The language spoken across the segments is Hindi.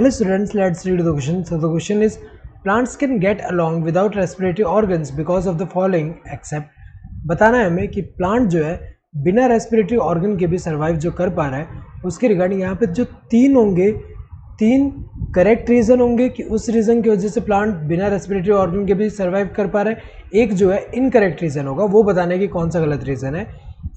Hello students, let's read the question. So the question is, plants can get along without respiratory organs because of the following except. बताना है हमें कि प्लांट जो है बिना रेस्पिरेटरी ऑर्गन के भी सर्वाइव जो कर पा रहा है, उसके रिगार्डिंग यहाँ पे जो तीन होंगे, तीन करेक्ट रीज़न होंगे कि उस रीज़न की वजह से प्लांट बिना रेस्पिरेटरी ऑर्गन के भी सर्वाइव कर पा रहा है। एक जो है इनकरेक्ट रीज़न होगा, वो बताने की कौन सा गलत रीज़न है।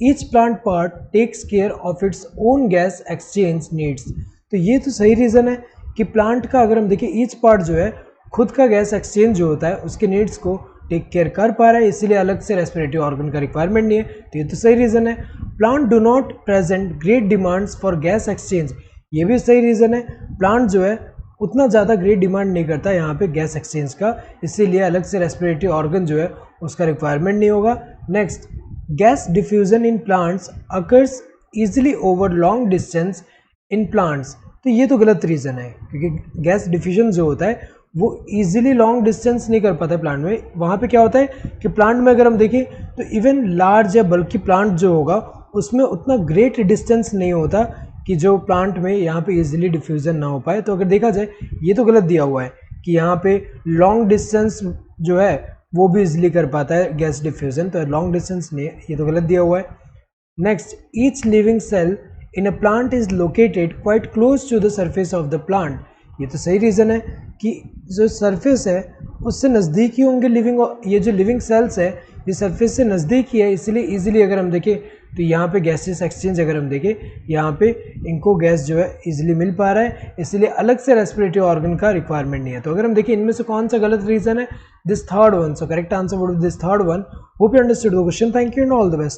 Each plant part takes care of its own gas exchange needs. तो ये तो सही रीज़न है कि प्लांट का अगर हम देखें ईच पार्ट जो है खुद का गैस एक्सचेंज जो होता है उसके नीड्स को टेक केयर कर पा रहा है, इसीलिए अलग से रेस्पिरेटरी ऑर्गन का रिक्वायरमेंट नहीं है। तो ये तो सही रीज़न है। Plant do not present great demands for gas exchange, ये भी सही रीज़न है। प्लांट जो है उतना ज़्यादा ग्रेट डिमांड नहीं करता यहाँ पे गैस एक्सचेंज का, इसीलिए अलग से रेस्पिरेटरी ऑर्गन जो है उसका रिक्वायरमेंट नहीं होगा। Next, gas diffusion in plants occurs easily over long distance in plants. तो ये तो गलत रीज़न है, क्योंकि गैस डिफ्यूजन जो होता है वो इजीली लॉन्ग डिस्टेंस नहीं कर पाता है प्लांट में। वहाँ पे क्या होता है कि प्लांट में अगर हम देखें तो इवन लार्ज या बल्कि प्लांट जो होगा उसमें उतना ग्रेट डिस्टेंस नहीं होता कि जो प्लांट में यहाँ पे इजीली डिफ्यूजन ना हो पाए। तो अगर देखा जाए ये तो गलत दिया हुआ है कि यहाँ पे लॉन्ग डिस्टेंस जो है वो भी इजीली कर पाता है गैस डिफ्यूजन, तो लॉन्ग डिस्टेंस नहीं है, ये तो गलत दिया हुआ है। Next, each living cell in a plant is located quite close to the surface of the plant. ये तो सही रीज़न है कि जो सरफेस है उससे नज़दीक ही होंगे लिविंग, ये जो लिविंग सेल्स है ये सरफेस से नज़दीक ही है, इसलिए इजीली अगर हम देखें तो यहाँ पे गैसेस एक्सचेंज अगर हम देखें यहाँ पे इनको गैस जो है इजीली मिल पा रहा है, इसलिए अलग से रेस्पिरेटरी ऑर्गन का रिक्वायरमेंट नहीं है। तो अगर हम देखें इनमें से कौन सा गलत रीज़न है, this third one. So correct answer would be this third one. Hope you understood the question. Thank you and all the best.